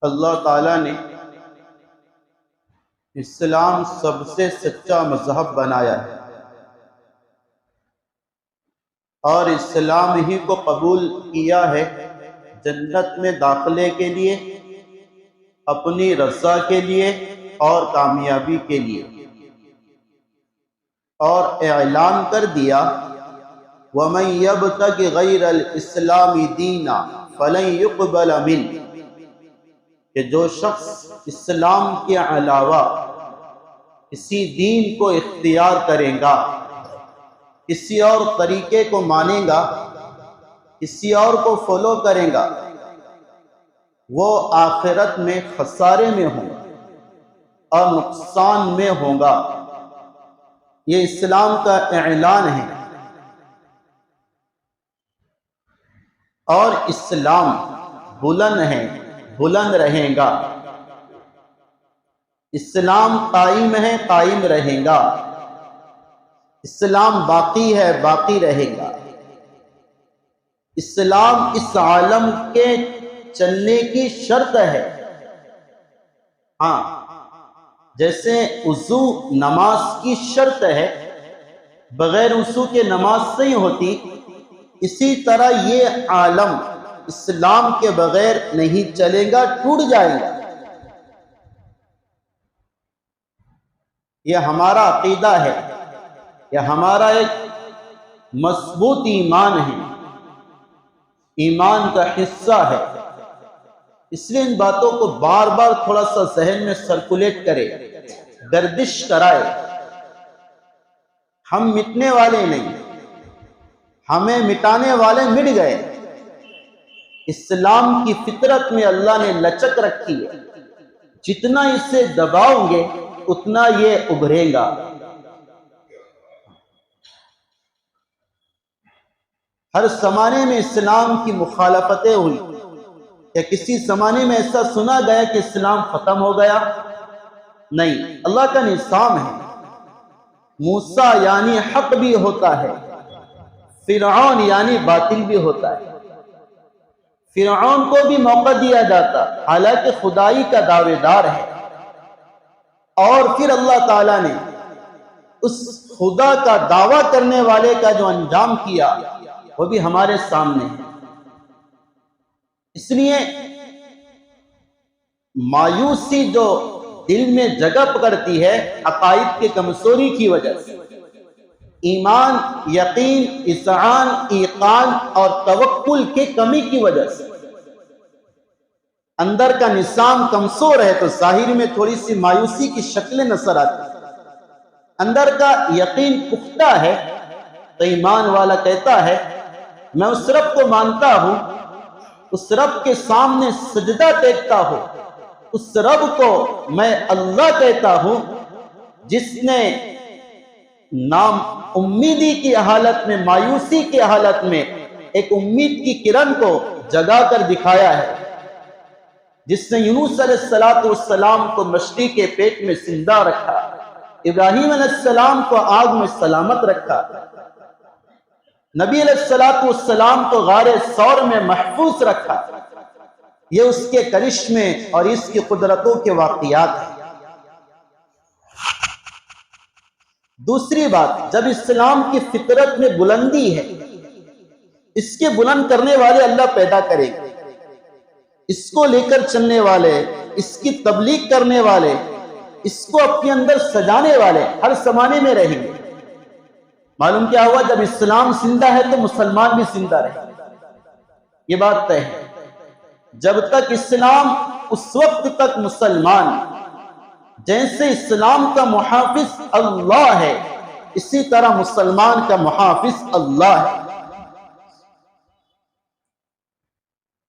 اللہ تعالیٰ نے اسلام سب سے سچا مذہب بنایا ہے اور اسلام ہی کو قبول کیا ہے جنت میں داخلے کے لیے، اپنی رضا کے لیے اور کامیابی کے لیے، اور اعلان کر دیا وَمَن يَبْتَغِ غَيْرَ الْإِسْلَامِ دِينًا فَلَن يُقْبَلَ مِنْهُ، کہ جو شخص اسلام کے علاوہ کسی دین کو اختیار کرے گا، کسی اور طریقے کو مانے گا، کسی اور کو فالو کرے گا، وہ آخرت میں خسارے میں ہوں اور نقصان میں ہوگا۔ یہ اسلام کا اعلان ہے، اور اسلام بلند ہے، بلند رہے گا۔ اسلام قائم ہے، قائم رہے گا۔ اسلام باقی ہے، باقی رہے گا۔ اسلام اس عالم کے چلنے کی شرط ہے۔ ہاں، جیسے وضو نماز کی شرط ہے، بغیر وضو کے نماز نہیں ہوتی، اسی طرح یہ عالم اسلام کے بغیر نہیں چلے گا، ٹوٹ جائے گا۔ یہ ہمارا عقیدہ ہے، یہ ہمارا ایک مضبوط ایمان ہے، ایمان کا حصہ ہے۔ اس لیے ان باتوں کو بار بار تھوڑا سا ذہن میں سرکولیٹ کرے، گردش کرائے۔ ہم مٹنے والے نہیں، ہمیں مٹانے والے مٹ گئے۔ اسلام کی فطرت میں اللہ نے لچک رکھی ہے، جتنا اسے دباؤ گے اتنا یہ ابھرے گا۔ ہر زمانے میں اسلام کی مخالفتیں ہوئی، یا کسی زمانے میں ایسا سنا گیا کہ اسلام ختم ہو گیا؟ نہیں، اللہ کا نظام ہے۔ موسیٰ یعنی حق بھی ہوتا ہے، فرعون یعنی باطل بھی ہوتا ہے۔ فرعون کو بھی موقع دیا جاتا، حالانکہ خدائی کا دعوے دار ہے، اور پھر اللہ تعالیٰ نے اس خدا کا دعویٰ کرنے والے کا جو انجام کیا وہ بھی ہمارے سامنے ہے۔ اس لیے مایوسی جو دل میں جگہ پکڑتی ہے عقائد کی کمزوری کی وجہ سے، ایمان، یقین، اذعان، ایقان اور توکل کی کمی کی وجہ سے، اندر کا نظام کمزور ہے تو ظاہر میں تھوڑی سی مایوسی کی شکلیں نظر آتی۔ اندر کا یقین پختہ ہے تو ایمان والا کہتا ہے میں اس رب کو مانتا ہوں، اس رب کے سامنے سجدہ ٹیکتا ہوں، اس رب کو میں اللہ کہتا ہوں جس نے نام امیدی کی حالت میں، مایوسی کی حالت میں ایک امید کی کرن کو جگا کر دکھایا ہے، جس نے یونس علیہ السلام کو مچھلی کے پیٹ میں زندہ رکھا، ابراہیم علیہ السلام کو آگ میں سلامت رکھا، نبی علیہ السلام کو غار ثور میں محفوظ رکھا۔ یہ اس کے کرشمے اور اس کی قدرتوں کے واقعات ہیں۔ دوسری بات، جب اسلام کی فطرت میں بلندی ہے، اس کے بلند کرنے والے اللہ پیدا کرے گا، اس کو لے کر چلنے والے، اس کی تبلیغ کرنے والے، اس کو اپنے اندر سجانے والے ہر زمانے میں رہیں گے۔ معلوم کیا ہوا؟ جب اسلام زندہ ہے تو مسلمان بھی زندہ رہے، یہ بات طے ہے۔ جب تک اسلام، اس وقت تک مسلمان۔ جیسے اسلام کا محافظ اللہ ہے، اسی طرح مسلمان کا محافظ اللہ ہے۔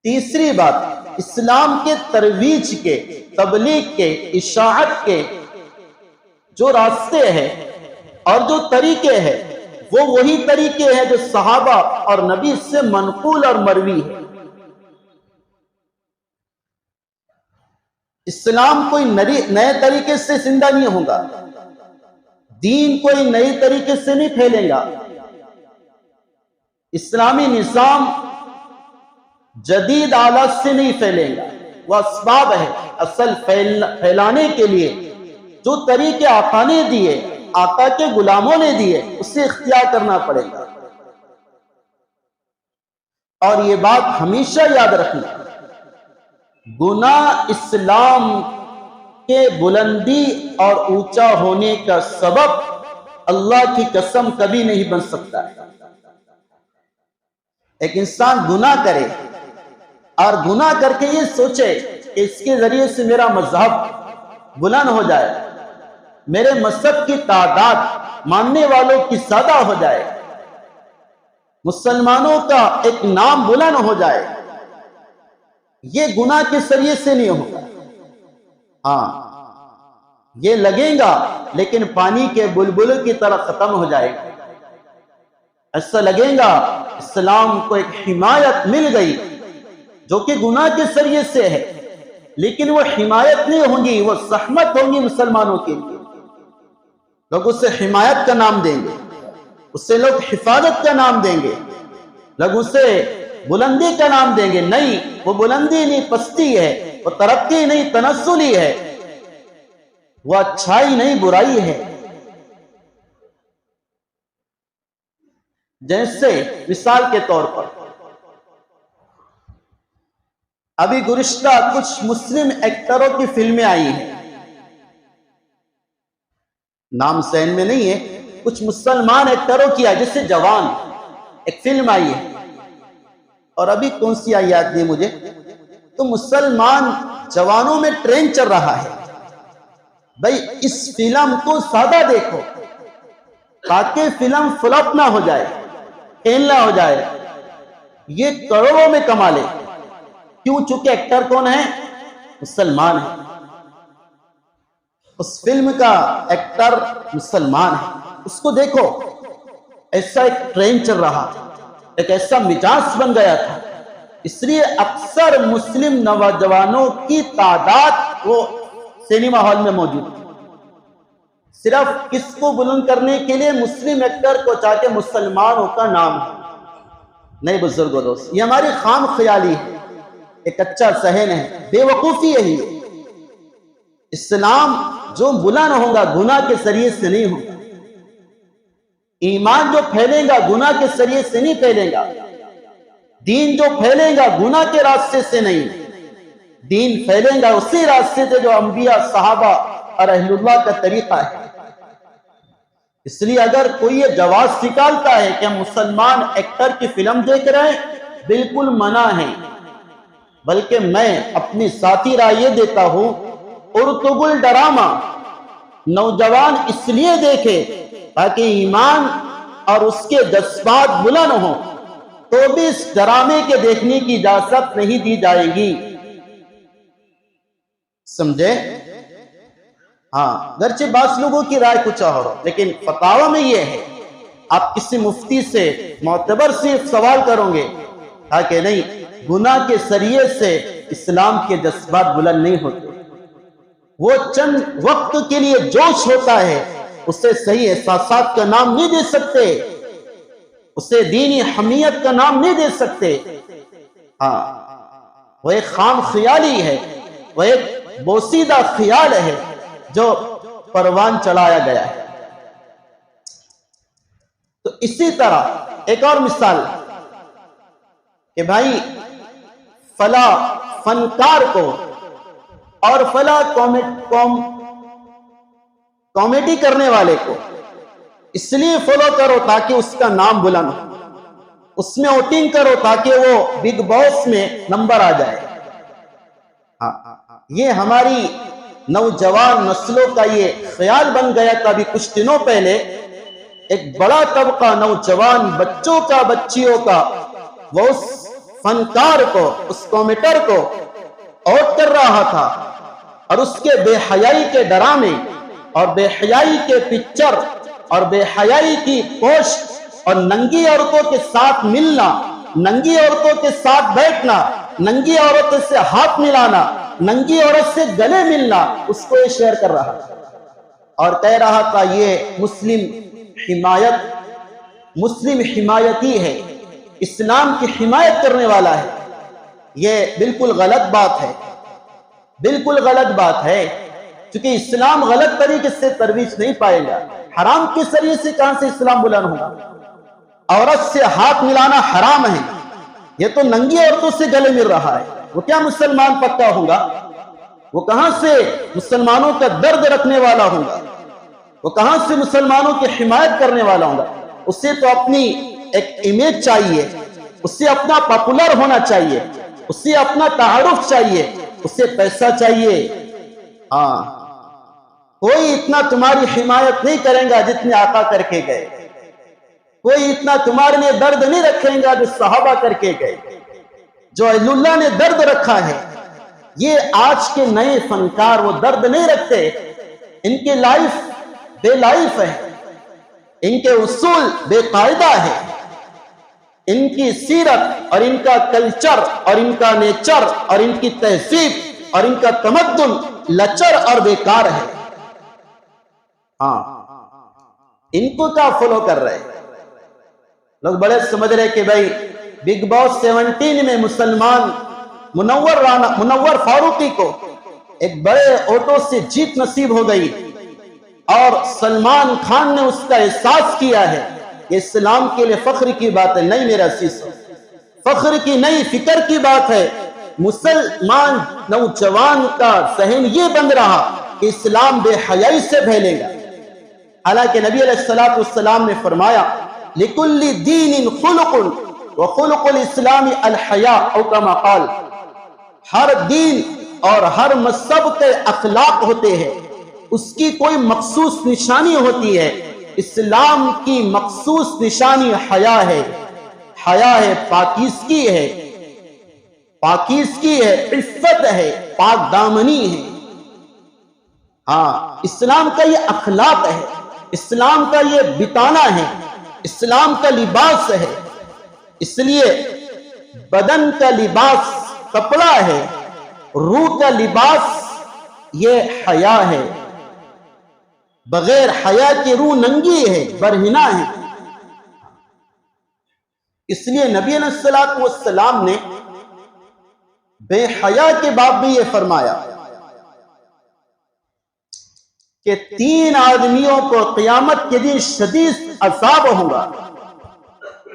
تیسری بات، اسلام کے ترویج کے، تبلیغ کے، اشاعت کے جو راستے ہیں اور جو طریقے ہیں، وہ وہی طریقے ہیں جو صحابہ اور نبی سے منقول اور مروی ہے۔ اسلام کوئی نئے طریقے سے زندہ نہیں ہوگا، دین کوئی نئی طریقے سے نہیں پھیلے گا۔ اسلامی نظام جدید آلات سے نہیں پھیلے گا، وہ اسباب ہے اصل پھیلانے کے لیے جو طریقے آقا نے دیے، آقا کے غلاموں نے دیے، اسے اختیار کرنا پڑے گا۔ اور یہ بات ہمیشہ یاد رکھنا، گناہ اسلام کے بلندی اور اونچا ہونے کا سبب اللہ کی قسم کبھی نہیں بن سکتا ہے۔ ایک انسان گناہ کرے اور گناہ کر کے یہ سوچے کہ اس کے ذریعے سے میرا مذہب بلند ہو جائے، میرے مذہب کی تعداد ماننے والوں کی زیادہ ہو جائے، مسلمانوں کا ایک نام بلند ہو جائے، یہ گناہ کے ذریعے سے نہیں ہوگا۔ ہاں یہ لگے گا لیکن پانی کے بلبل کی طرح ختم ہو جائے گا۔ ایسا لگے گا اسلام کو ایک حمایت مل گئی جو کہ گناہ کے ذریعے سے ہے، لیکن وہ حمایت نہیں ہوں گی، وہ زحمت ہوں گی مسلمانوں کے لیے۔ لوگ اسے حمایت کا نام دیں گے، اسے لوگ حفاظت کا نام دیں گے، لوگ اسے بلندی کا نام دیں گے۔ نہیں، وہ بلندی نہیں، پستی ہے، وہ ترقی نہیں، تنزلی ہے، وہ اچھائی نہیں، برائی ہے۔ جیسے مثال کے طور پر ابھی گزشتہ کچھ مسلم ایکٹروں کی فلمیں آئی ہیں، نام ذہن میں نہیں ہے، کچھ مسلمان ایکٹروں کی آئی، جیسے جوان ایک فلم آئی ہے، اور ابھی کون سی آئی یاد نہیں مجھے۔ تو مسلمان جوانوں میں ٹرینڈ چل رہا ہے، بھائی اس فلم کو سادہ دیکھو تاکہ فلم فلپ نہ ہو جائے، فیل نہ ہو جائے، یہ کروڑوں میں کما لے۔ کیوں؟ چونکہ ایکٹر کون ہے؟ مسلمان ہے، اس فلم کا ایکٹر مسلمان ہے، اس کو دیکھو۔ ایسا ایک ٹرینڈ چل رہا تھا، ایک ایسا مزاج بن گیا تھا، اس لیے اکثر مسلم نوجوانوں کی تعداد وہ سینما ہال میں موجود تھی، صرف کس کو بلند کرنے کے لیے؟ مسلم ایکٹر کو، چاہے مسلمانوں کا نام ہے۔ نہیں بزرگوں، دوست، یہ ہماری خام خیالی ہے، ایک اچھا ذہن ہے، بے وقوفی یہی ہے۔ اسلام جو بلند ہوگا گناہ کے ذریعے سے نہیں ہوگا، ایمان جو پھیلے گا گناہ کے ذریعے سے نہیں پھیلے گا، دین جو پھیلے گا گناہ کے راستے سے نہیں، دین پھیلے گا اسی راستے سے جو انبیاء، صحابہ اور اہل اللہ کا طریقہ ہے۔ اس لیے اگر کوئی یہ جواز نکالتا ہے کہ ہم مسلمان ایکٹر کی فلم دیکھ رہے ہیں، بالکل منع ہے۔ بلکہ میں اپنی ذاتی رائے یہ دیتا ہوں، ارطغرل ڈرامہ نوجوان اس لیے دیکھے تاکہ ایمان اور اس کے جذبات بلند ہوں، تو بھی اس ڈرامے کے دیکھنے کی اجازت نہیں دی جائے گی، سمجھے؟ ہاں، گرچہ بعض لوگوں کی رائے کچھ اور ہو، لیکن فتاوی میں یہ ہے، آپ کسی مفتی سے، معتبر سے سوال کرو گے تاکہ نہیں، گناہ کے ذریعے سے اسلام کے جذبات بلند نہیں ہوتے، وہ چند وقت کے لیے جوش ہوتا ہے، اسے صحیح احساسات کا نام نہیں دے سکتے، اسے دینی حمیت کا نام نہیں دے سکتے۔ ہاں، وہ ایک خام خیالی ہے، وہ ایک بوسیدہ خیال ہے جو پروان چڑھایا گیا ہے۔ تو اسی طرح ایک اور مثال کہ بھائی فلاں فنکار کو اور فلاں کامیڈی کرنے والے کو اس لیے فالو کرو تاکہ اس کا نام بلند ہو، اس میں ووٹنگ کرو تاکہ وہ بگ باس میں نمبر آ جائے۔ یہ ہماری نوجوان نسلوں کا یہ خیال بن گیا تھا۔ ابھی کچھ دنوں پہلے ایک بڑا طبقہ نوجوان بچوں کا، بچیوں کا، وہ اس فنکار کو، اس کامیڈر کو آؤٹ کر رہا تھا، اور اس کے بے حیائی کے ڈرامے اور بے حیائی کے پکچر اور بے حیائی کی پوسٹ اور ننگی عورتوں کے ساتھ ملنا، ننگی عورتوں کے ساتھ بیٹھنا، ننگی عورتوں سے ہاتھ ملانا، ننگی عورت سے گلے ملنا، اس کو یہ شیئر کر رہا تھا اور کہہ رہا تھا یہ مسلم حمایتی ہے، اسلام کی حمایت کرنے والا ہے۔ یہ بالکل غلط بات ہے۔ بالکل غلط بات ہے، کیونکہ اسلام غلط طریقے سے ترویج نہیں پائے گا۔ حرام کے ذریعے سے کہاں سے اسلام بلند ہوگا؟ عورت سے ہاتھ ملانا حرام ہے، یہ تو ننگی عورتوں سے گلے مل رہا ہے، وہ کیا مسلمان پکا ہوگا؟ وہ کہاں سے مسلمانوں کا درد رکھنے والا ہوگا؟ وہ کہاں سے مسلمانوں کی حمایت کرنے والا ہوگا؟ اسے تو اپنی ایک امیج چاہیے، اسے اپنا پاپولر ہونا چاہیے، اسے اپنا تعارف چاہیے، اسے پیسہ چاہیے۔ ہاں، کوئی اتنا تمہاری حمایت نہیں کرے گا جتنے آقا کر کے گئے، کوئی اتنا تمہارے لیے درد نہیں رکھیں گا جو صحابہ کر کے گئے، جو اللہ نے درد رکھا ہے۔ یہ آج کے نئے فنکار وہ درد نہیں رکھتے، ان کے لائف بے لائف ہے، ان کے اصول بے قاعدہ ہے، ان کی سیرت اور ان کا کلچر اور ان کا نیچر اور ان کی تہذیب اور ان کا تمدن لچر اور بیکار ہے۔ ہاں، ان کو کیا فالو کر رہے لوگ؟ بڑے سمجھ رہے کہ بھائی بگ باس 17 میں مسلمان منور فاروقی کو ایک بڑے آٹو سے جیت نصیب ہو گئی، اور سلمان خان نے اس کا احساس کیا ہے۔ یہ اسلام کے لیے فخر کی بات ہے، نہیں میرا عزیز، فخر کی نہیں، فکر کی بات ہے۔ مسلمان نوجوان کا ذہن یہ بن رہا کہ اسلام بے حیائی سے پھیلے گا، حالانکہ نبی علیہ السلام نے فرمایا لِكُلِّ دِينٍ خُلُقٌ وَخُلُقُ الْإِسْلَامِ الْحَيَاءُ أَوْ كَمَا قَالَ۔ ہر دین اور ہر مذہب کے اخلاق ہوتے ہیں، اس کی کوئی مخصوص نشانی ہوتی ہے۔ اسلام کی مخصوص نشانی حیا ہے، حیا ہے، پاکیزگی ہے، پاکیزگی ہے، عفت ہے، پاک دامنی ہے۔ ہاں، اسلام کا یہ اخلاق ہے، اسلام کا یہ بتانا ہے، اسلام کا لباس ہے۔ اس لیے بدن کا لباس کپڑا ہے، روح کا لباس یہ حیا ہے۔ بغیر حیا کی روح ننگی ہے، برہنہ ہے۔ اس لیے نبی علیہ السلام نے بے حیا کے باب بھی یہ فرمایا کہ 3 آدمیوں کو قیامت کے دن شدید عذاب ہوگا،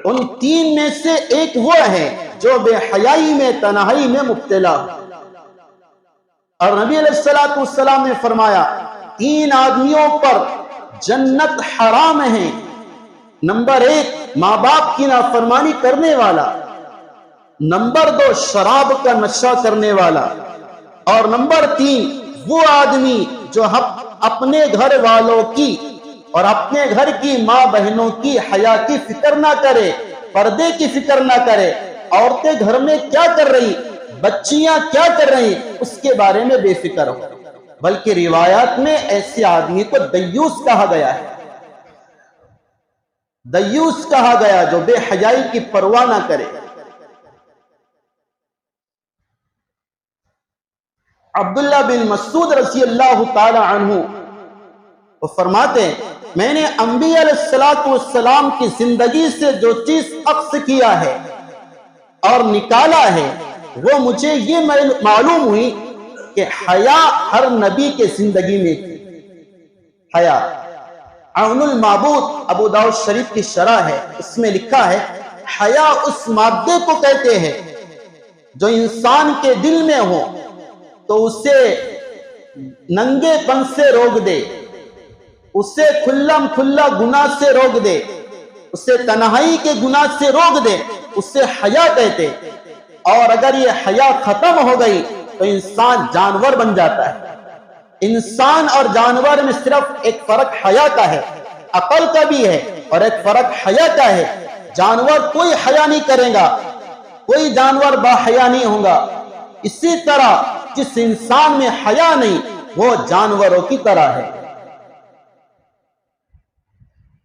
ان 3 میں سے ایک وہ ہے جو بے حیائی میں، تنہائی میں مبتلا ہو۔ اور نبی علیہ السلام نے فرمایا 3 آدمیوں پر جنت حرام ہے۔ نمبر 1 ماں باپ کی نافرمانی کرنے والا، نمبر 2 شراب کا نشہ کرنے والا، اور نمبر 3 وہ آدمی جو اپنے گھر والوں کی اور اپنے گھر کی ماں بہنوں کی حیا کی فکر نہ کرے، پردے کی فکر نہ کرے، عورتیں گھر میں کیا کر رہی، بچیاں کیا کر رہی، اس کے بارے میں بے فکر ہو۔ بلکہ روایات میں ایسے آدمی کو دیوس کہا گیا ہے، دیوس کہا گیا جو بے حیائی کی پرواہ نہ کرے۔ عبداللہ بن مسعود رضی اللہ تعالی عنہ وہ فرماتے ہیں میں نے انبیاء علیہ السلام کی زندگی سے جو چیز عکس کیا ہے اور نکالا ہے، وہ مجھے یہ معلوم ہوئی کہ حیا ہر نبی کے زندگی میں تھی۔ حیا عون المعبود ابو داؤد شریف کی شرح ہے، اس میں لکھا ہے حیا اس مادے کو کہتے ہیں جو انسان کے دل میں ہو تو اسے ننگے پن سے روک دے، اسے کھلم کھلا گناہ سے روک دے، اسے تنہائی کے گناہ سے روک دے، اسے حیا کہتے۔ اور اگر یہ حیا ختم ہو گئی تو انسان جانور بن جاتا ہے۔ انسان اور جانور میں صرف ایک فرق حیا کا ہے، عقل کا بھی ہے، اور ایک فرق حیا کا ہے۔ جانور کوئی حیا نہیں کرے گا، کوئی جانور با حیا نہیں ہوگا۔ اسی طرح جس انسان میں حیا نہیں وہ جانوروں کی طرح ہے۔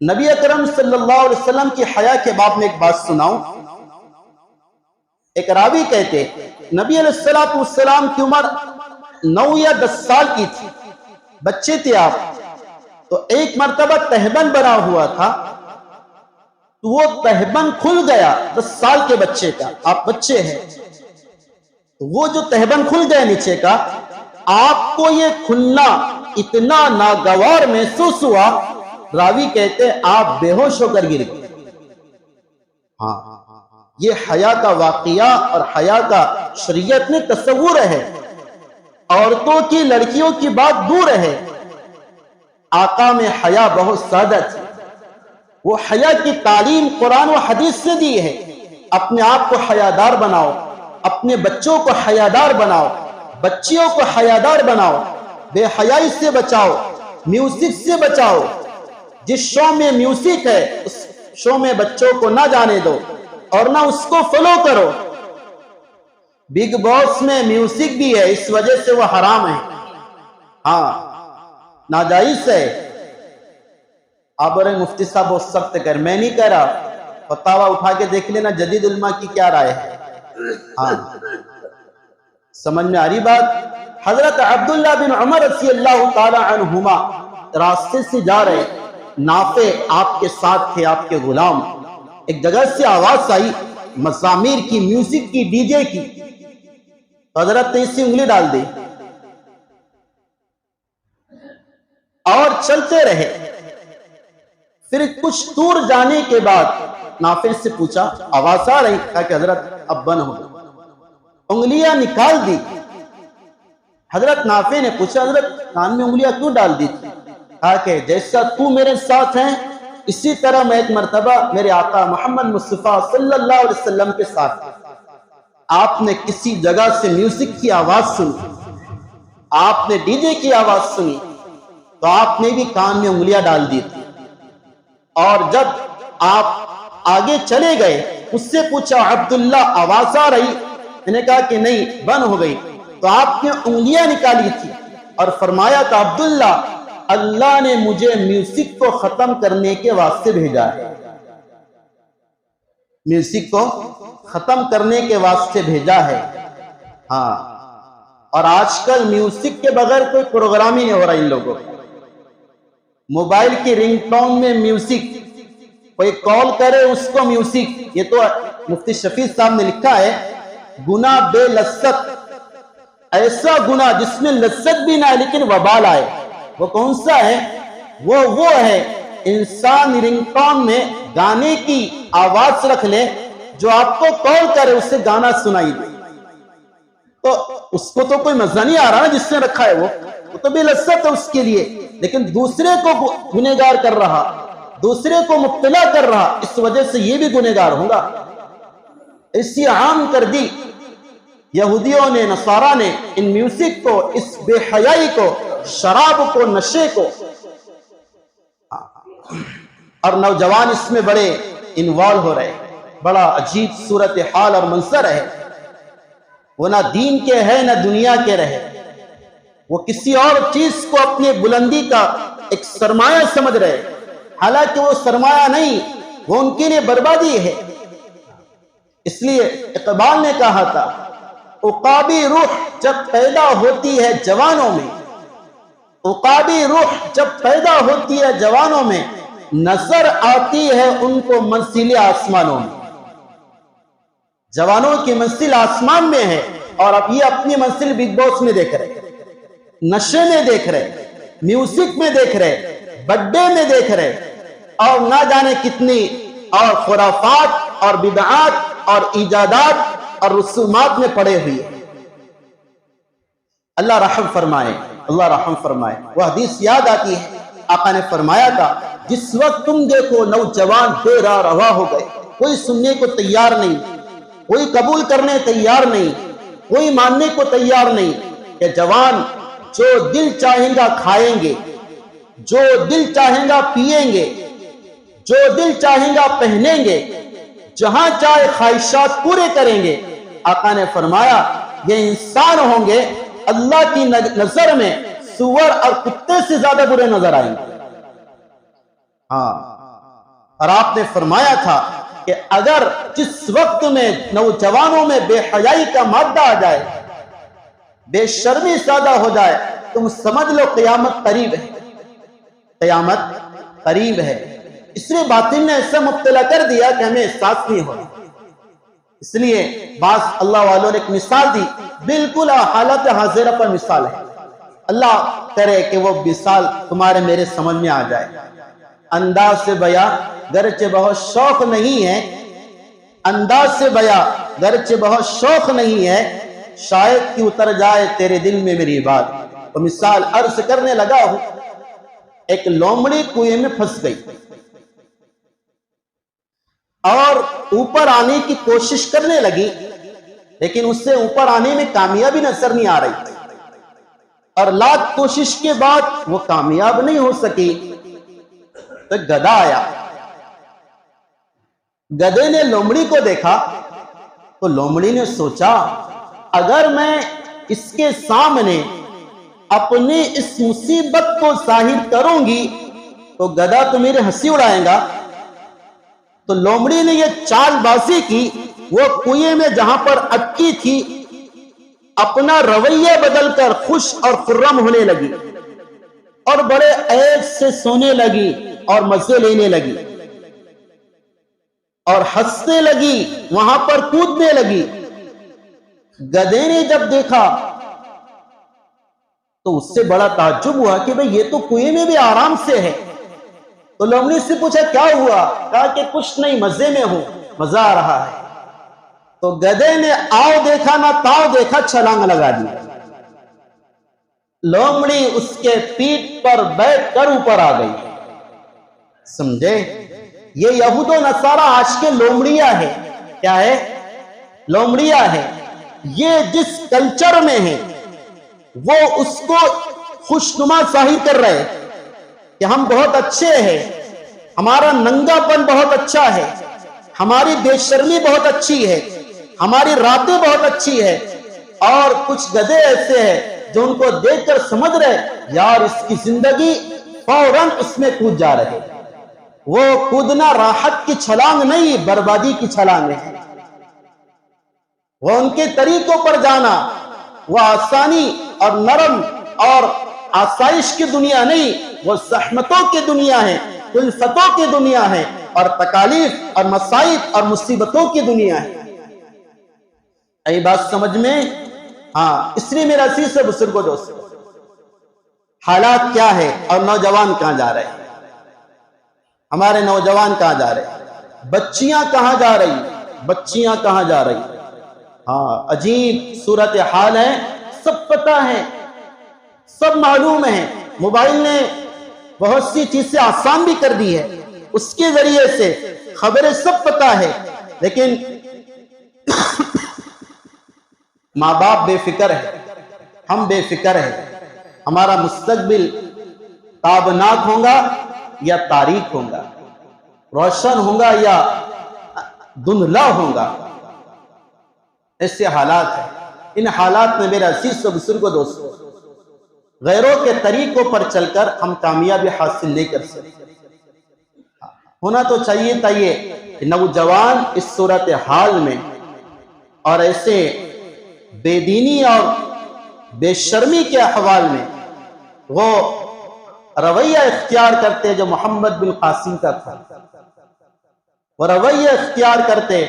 نبی اکرم صلی اللہ علیہ وسلم کی حیا کے باب میں ایک بات سناؤں۔ ایک راوی کہتے نبی علیہ السلام کی عمر 9 یا 10 سال کی تھی، بچے تھے آپ، تو ایک مرتبہ تہبند بنا ہوا تھا، تو وہ تہبند کھل گیا 10 سال کے بچے کا، آپ بچے ہیں، تو وہ جو تہبند کھل گیا نیچے کا، آپ کو یہ کھلنا اتنا ناگوار محسوس ہوا، راوی کہتے آپ بے ہوش ہو کر گر گئے۔ ہاں، یہ حیا کا واقعہ اور حیا کا شریعت میں تصور ہے۔ عورتوں کی، لڑکیوں کی بات دور ہے، آقا میں حیا بہت زیادہ تھی۔ وہ حیا کی تعلیم قرآن و حدیث سے دی ہے۔ اپنے آپ کو حیادار بناؤ، اپنے بچوں کو حیادار بناؤ، بچیوں کو حیادار بناؤ، بے حیائی سے بچاؤ، میوزک سے بچاؤ۔ جس شو میں میوزک ہے اس شو میں بچوں کو نہ جانے دو اور نہ اس کو فالو کرو۔ بگ باس میں میوزک بھی ہے، اس وجہ سے وہ حرام ہے، ہاں ناجائز ہے۔ آپ بولے مفتی صاحب وہ سخت کر، میں نہیں کہہ رہا، فتاوا اٹھا کے دیکھ لینا جدید علماء کی کیا رائے ہے۔ ہاں سمجھ میں آ رہی بات؟ حضرت عبداللہ بن عمر رضی اللہ تعالی عنہما راستے سے جا رہے، نافع آپ کے ساتھ تھے، آپ کے غلام۔ ایک جگہ سے آواز آئی مزامیر کی، میوزک کی، ڈی جے کی، حضرت نے اسی انگلی ڈال دی اور چلتے رہے۔ پھر کچھ دور جانے کے بعد نافع سے پوچھا آواز آ رہی؟ کہا کہ حضرت اب بند ہو گئی۔ انگلیاں نکال دی۔ حضرت نافع نے پوچھا حضرت کان میں انگلیاں کیوں ڈال دی تھی؟ کہا کہ جیسا تو میرے ساتھ ہیں اسی طرح میں ایک مرتبہ میرے آقا محمد مصطفیٰ صلی اللہ علیہ وسلم کے ساتھ تھا۔ آپ نے کسی جگہ سے میوزک کی آواز سنی، آپ نے ڈی جے کی آواز سنی تو آپ نے بھی کان میں انگلیاں ڈال دی تھی، اور جب آپ آگے چلے گئے اس سے پوچھا عبداللہ آواز آ رہی؟ میں نے کہا کہ نہیں بند ہو گئی، تو آپ نے انگلیاں نکالی تھی اور فرمایا تھا عبداللہ اللہ نے مجھے میوزک کو ختم کرنے کے واسطے بھیجا ہے، میوزک کو ختم کرنے کے واسطے بھیجا ہے۔ ہاں، اور آج کل میوزک کے بغیر کوئی پروگرام ہی نہیں ہو رہا ان لوگوں کو۔ موبائل کی رنگ ٹون میں میوزک، کوئی کال کرے اس کو میوزک۔ یہ تو مفتی شفیع صاحب نے لکھا ہے گناہ بے لذت، ایسا گناہ جس میں لذت بھی نہ ہے لیکن وبال آئے۔ وہ کون سا ہے؟ وہ ہے انسان رنگ ٹون میں گانے کی آواز رکھ لے، جو آپ کو کال کرے اسے گانا سنائی دے، تو اس کو تو کوئی مزہ نہیں آ رہا نا جس نے رکھا ہے، وہ تو بے لذت ہے اس کے لیے، لیکن دوسرے کو گنہگار کر رہا، دوسرے کو مبتلا کر رہا، اس وجہ سے یہ بھی گنہگار ہوگا۔ اسی عام کر دی یہودیوں نے، نصارہ نے، ان میوزک کو، اس بے حیائی کو، شراب کو، نشے کو، اور نوجوان اس میں بڑے انوالو ہو رہے۔ بڑا عجیب صورتحال اور منظر ہے، وہ نہ دین کے ہے نہ دنیا کے رہے، وہ کسی اور چیز کو اپنے بلندی کا ایک سرمایہ سمجھ رہے، حالانکہ وہ سرمایہ نہیں، وہ ان کے لیے بربادی ہے۔ اس لیے اقبال نے کہا تھا عقابی روح جب پیدا ہوتی ہے جوانوں میں، عقابی روح جب پیدا ہوتی ہے جوانوں میں، نظر آتی ہے ان کو منزل آسمانوں میں۔ جوانوں کی منزل آسمان میں ہے، اور اب یہ اپنی منزل بگ باس میں دیکھ رہے، نشے میں دیکھ رہے، میوزک میں دیکھ رہے، بڈے میں دیکھ رہے، اور نہ جانے کتنی اور خرافات اور بدعات اور ایجادات اور رسومات میں پڑے ہوئے۔ اللہ رحم فرمائے، اللہ رحم فرمائے۔ وہ حدیث یاد آتی ہے، آقا نے فرمایا تھا جس وقت تم دیکھو نوجوان بے راہ روا ہو گئے، کوئی سننے کو تیار نہیں، کوئی قبول کرنے تیار نہیں، کوئی ماننے کو تیار نہیں، کہ جوان جو دل چاہیں گا کھائیں گے، جو دل چاہیں گا پیئیں گے، جو دل چاہیں گا پہنیں گے، جہاں چاہے خواہشات پورے کریں گے۔ آقا نے فرمایا یہ انسان ہوں گے اللہ کی نظر میں سور اور کتے سے زیادہ برے نظر آئیں گے۔ ہاں، اور آپ نے فرمایا تھا کہ اگر جس وقت میں نوجوانوں میں بے حیائی کا مادہ آ جائے، بے شرمی زیادہ ہو جائے، تم سمجھ لو قیامت قریب ہے، قیامت قریب ہے۔ اس لیے باطن نے ایسا مبتلا کر دیا کہ ہمیں احساس نہیں ہو رہا۔ اس لیے بعض اللہ والوں نے ایک مثال دی، بالکل حالت حاضرہ پر مثال ہے۔ اللہ کرے کہ وہ مثال تمہارے میرے سمجھ میں آ جائے۔ انداز سے بیاں گرچہ بہت شوق نہیں ہے، انداز سے بیاں گرچہ بہت شوق نہیں ہے، شاید کہ اتر جائے تیرے دل میں میری بات۔ تو مثال عرض کرنے لگا ہوں، ایک لومڑی کنویں میں پھنس گئی اور اوپر آنے کی کوشش کرنے لگی، لیکن اس سے اوپر آنے میں کامیابی نظر نہیں آ رہی، اور لاکھ کوشش کے بعد وہ کامیاب نہیں ہو سکی۔ تو گدھا آیا، گدھے نے لومڑی کو دیکھا تو لومڑی نے سوچا اگر میں اس کے سامنے اپنی اس مصیبت کو ظاہر کروں گی تو گدھا تو میرے ہنسی اڑائے گا۔ تو لومڑی نے یہ چال بازی کی، وہ کنویں میں جہاں پر اٹکی تھی اپنا رویہ بدل کر خوش اور خرم ہونے لگی، اور بڑے عیش سے سونے لگی اور مزے لینے لگی اور ہنسنے لگی، وہاں پر کودنے لگی۔ گدھے نے جب دیکھا تو اس سے بڑا تعجب ہوا کہ بھئی یہ تو کنویں میں بھی آرام سے ہے۔ تو لومڑی سے پوچھا کیا ہوا؟ کہا کہ کچھ نہیں، مزے میں ہوں، مزہ آ رہا ہے۔ تو گدھے نے آؤ دیکھا نہ تاؤ دیکھا، چھلانگ لگا دی۔ لومڑی اس کے پیٹھ پر بیٹھ کر اوپر آ گئی۔ سمجھے؟ یہ یہود و نصارہ آج کے لومڑیاں ہے۔ کیا ہے؟ لومڑیاں ہے۔ یہ جس کلچر میں ہے وہ اس کو خوشنما ظاہر کر رہے کہ ہم بہت اچھے ہیں، ہمارا ننگا پن بہت اچھا ہے، ہماری بے شرمی بہت اچھی ہے، ہماری راتیں بہت اچھی ہے۔ اور کچھ گدھے ایسے ہیں جو ان کو دیکھ کر سمجھ رہے یار اس کی زندگی، فوراً اس میں کود جا رہے۔ وہ کودنا راحت کی چھلانگ نہیں، بربادی کی چھلانگ ہے۔ وہ ان کے طریقوں پر جانا، وہ آسانی اور نرم اور آسائش کی دنیا نہیں، وہ زحمتوں کی دنیا ہے، الفتوں کی دنیا ہے، اور تکالیف اور مصائب اور مصیبتوں کی دنیا ہے۔ ای بات سمجھ میں؟ ہاں، اس لیے میرا عزیز سے بزرگوں دوستو، حالات کیا ہے اور نوجوان کہاں جا رہے ہیں؟ ہمارے نوجوان کہاں جا رہے ہیں؟ بچیاں کہاں جا رہی؟ بچیاں کہاں جا رہی؟ ہاں، عجیب صورتحال ہے، سب پتہ ہے، سب معلوم ہے۔ موبائل نے بہت سی چیزیں آسان بھی کر دی ہے، اس کے ذریعے سے خبریں سب پتہ ہے، لیکن ماں باپ بے فکر ہے، ہم بے فکر ہے۔ ہمارا مستقبل تابناک ہوگا یا تاریک ہوگا، روشن ہوگا یا دھندلا ہوگا، ایسے حالات ہیں۔ ان حالات میں میرا عزیز و بزرگوں دوستو، غیروں کے طریقوں پر چل کر ہم کامیابی حاصل نہیں کر سکتے۔ ہونا تو چاہیے تھا یہ کہ نوجوان اس صورتحال میں اور ایسے بے دینی اور بے شرمی کے احوال میں وہ رویہ اختیار کرتے جو محمد بن قاسم کا تھا، وہ رویہ اختیار کرتے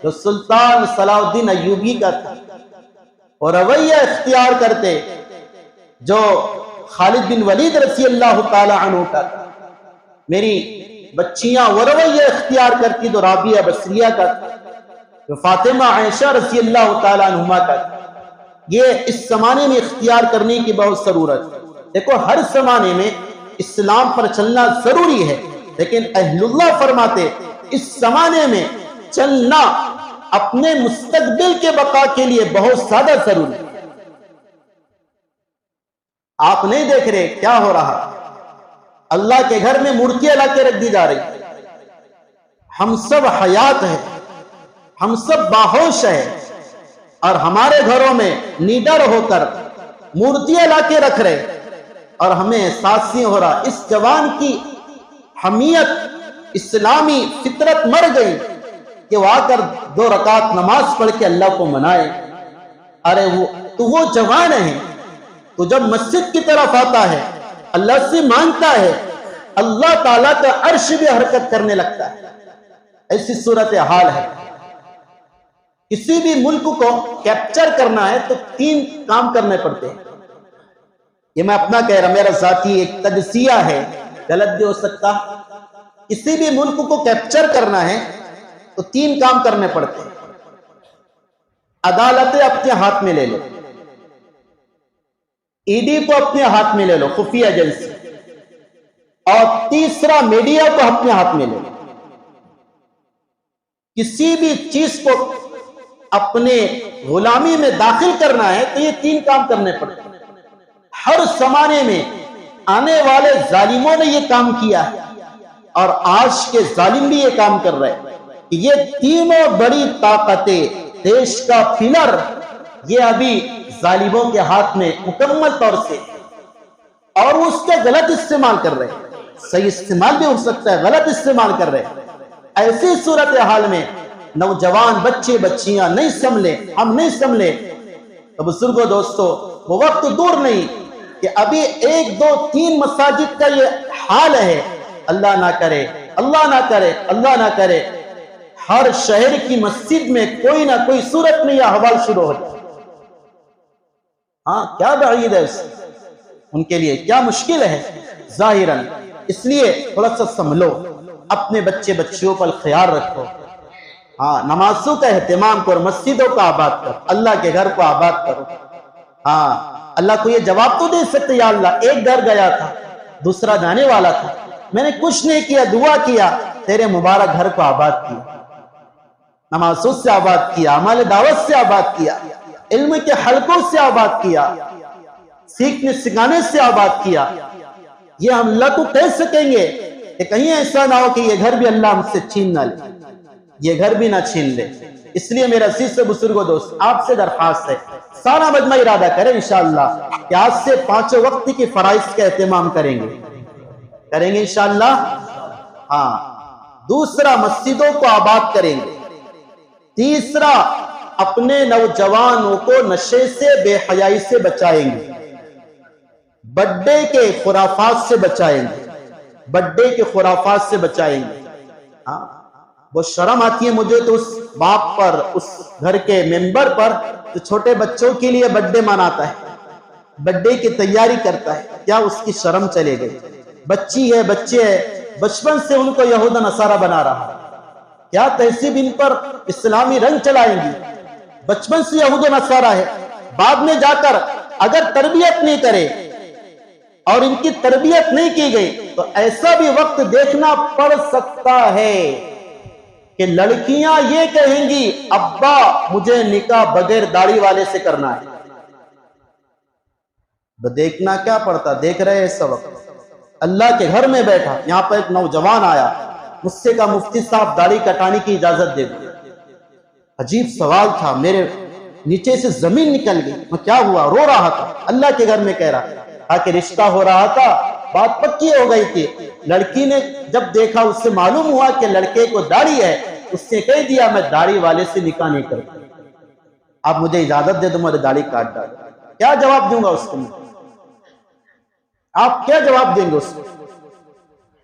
جو سلطان صلاح الدین ایوبی کا تھا، وہ رویہ اختیار کرتے جو خالد بن ولید رضی اللہ تعالی عنہ کا تھا۔ میری بچیاں وہ رویہ اختیار کرتی جو رابعہ بصریہ کا تھا، جو فاطمہ عائشہ رضی اللہ تعالی عنہما کا تھا۔ یہ اس زمانے میں اختیار کرنے کی بہت ضرورت ہے۔ دیکھو، ہر زمانے میں اسلام پر چلنا ضروری ہے، لیکن اہل اللہ فرماتے اس زمانے میں چلنا اپنے مستقبل کے بقا کے لیے بہت زیادہ ضروری ہے۔ آپ نہیں دیکھ رہے کیا ہو رہا؟ اللہ کے گھر میں مورتیاں لا کے رکھ دی جا رہی۔ ہم سب حیات ہیں، ہم سب باہوش ہیں، اور ہمارے گھروں میں نیڈر ہو کر مورتیاں لا کے رکھ رہے، اور ہمیں احساس نہیں ہو رہا اس جوان کی حمیت، اسلامی فطرت مر گئی کہ وہ آ کر 2 رکعت نماز پڑھ کے اللہ کو منائے۔ ارے وہ جوان ہے، تو جب مسجد کی طرف آتا ہے، اللہ سے مانگتا ہے، اللہ تعالیٰ کا عرش بھی حرکت کرنے لگتا ہے۔ ایسی صورتحال ہے۔ کسی بھی ملک کو کیپچر کرنا ہے تو 3 کام کرنے پڑتے ہیں۔ یہ میں اپنا کہہ رہا، میرا ذاتی ایک تجزیہ ہے، غلط بھی ہو سکتا۔ کسی بھی ملک کو کیپچر کرنا ہے تو 3 کام کرنے پڑتے ہیں۔ عدالتیں اپنے ہاتھ میں لے لو، ED کو اپنے ہاتھ میں لے لو، خفیہ ایجنسی، اور تیسرا میڈیا کو اپنے ہاتھ میں لے لو۔ کسی بھی چیز کو اپنے غلامی میں داخل کرنا ہے تو یہ 3 کام کرنے پڑتے ہیں۔ ہر زمانے میں آنے والے ظالموں نے یہ کام کیا ہے، اور آج کے ظالم بھی یہ کام کر رہے ہیں کہ یہ تینوں بڑی طاقتیں، دیش کا پلر، یہ ابھی ظالموں کے ہاتھ میں مکمل طور سے، اور وہ اس کا غلط استعمال کر رہے ہیں۔ صحیح استعمال بھی ہو سکتا ہے، غلط استعمال کر رہے ہیں۔ ایسی صورتحال میں نوجوان بچے بچیاں نہیں سنبھلے، ہم نہیں سنبھلے تو بزرگوں دوستو، وہ وقت دور نہیں کہ ابھی 1 2 3 مساجد کا یہ حال ہے۔ اللہ نہ کرے، اللہ نہ کرے، اللہ نہ کرے، ہر شہر کی مسجد میں کوئی نہ کوئی صورت میں یہ احوال شروع ہو جائے۔ ہاں، کیا بعید ہے ان کے لیے، کیا مشکل ہے ظاہراً۔ اس لیے تھوڑا سا سنبھلو، اپنے بچے بچیوں پر خیال رکھو۔ ہاں، نمازوں کا اہتمام کرو، مسجدوں کا آباد کرو، اللہ کے گھر کو آباد کرو۔ ہاں، اللہ کو یہ جواب تو دے سکتے، یا اللہ ایک گھر گیا تھا، دوسرا جانے والا تھا، میں نے کچھ نہیں کیا، دعا کیا، تیرے مبارک گھر کو آباد کیا، نمازوں سے آباد کیا، عمل دعوت سے آباد کیا، علم کے حلقوں سے آباد کیا، سیکھنے سکھانے سے آباد کیا۔ یہ ہم اللہ کو کہہ سکیں گے کہ کہیں ایسا نہ ہو کہ یہ گھر بھی اللہ ہم سے چھین نہ لے، یہ گھر بھی نہ چھین لے۔ اس لیے میرا عزیز سے بزرگوں دوست، آپ سے درخواست ہے، سارا مجمع ارادہ کریں انشاءاللہ کہ آج سے 5 وقت کی فرائض کا اہتمام کریں گے انشاءاللہ۔ ہاں، دوسرا مسجدوں کو آباد کریں گے، تیسرا اپنے نوجوانوں کو نشے سے، بے حیائی سے بچائیں گے، بڈے کے خرافات سے بچائیں گے، بڈے کے خرافات سے بچائیں گے۔ ہاں، وہ شرم آتی ہے مجھے تو اس باپ پر، اس گھر کے ممبر پر جو چھوٹے بچوں کے لیے بڈے مناتا ہے، بڈے کی تیاری کرتا ہے، کیا اس کی شرم چلے گئی؟ بچی ہے، بچے ہے، بچپن سے ان کو یہود نصارہ بنا رہا ہے، کیا تہذیب ان پر اسلامی رنگ چلائیں گی؟ بچپن سے یہود نصارہ ہے، بعد میں جا کر اگر تربیت نہیں کرے اور ان کی تربیت نہیں کی گئی تو ایسا بھی وقت دیکھنا پڑ سکتا ہے کہ لڑکیاں یہ کہیں گی ابا مجھے نکاح بغیر داڑھی والے سے کرنا ہے۔ دیکھنا کیا پڑتا، دیکھ رہے ہیں اس وقت۔ اللہ کے گھر میں بیٹھا، یہاں پر ایک نوجوان آیا، مجھ سے کہا مفتی صاحب داڑھی کٹانے کی اجازت دے دو۔ عجیب سوال تھا، میرے نیچے سے زمین نکل گئی، میں کیا ہوا؟ رو رہا تھا، اللہ کے گھر میں کہہ رہا تھا کہ رشتہ ہو رہا تھا، بات پکی ہو گئی تھی، لڑکی نے جب دیکھا، اس سے معلوم ہوا کہ لڑکے کو داڑھی ہے، اس نے کہہ دیا میں داڑھی والے سے نکاح نہیں کرتا، آپ مجھے اجازت دے دو میری داڑھی کاٹ ڈال۔ کیا جواب دوں گا اس کو؟ آپ کیا جواب دیں گے اس کو؟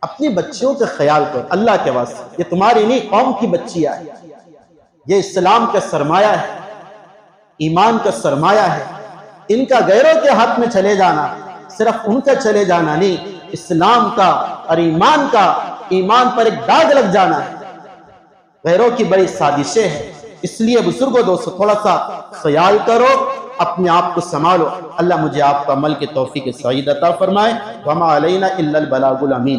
اپنی بچیوں کا خیال کرو اللہ کے واسطے، یہ تمہاری نہیں قوم کی بچیاں ہیں، یہ اسلام کا سرمایہ ہے، ایمان کا سرمایہ ہے، ان کا غیروں کے ہاتھ میں چلے جانا، صرف ان کا چلے جانا نہیں، اسلام کا اور ایمان کا، ایمان پر ایک داغ لگ جانا ہے، غیروں کی بڑی سازشیں ہیں۔ اس لیے بزرگوں دوستو تھوڑا سا خیال کرو، اپنے آپ کو سنبھالو۔ اللہ مجھے آپ کو عمل کی توفیق سعید عطا فرمائے۔ وما علینا الا البلاغ الامین۔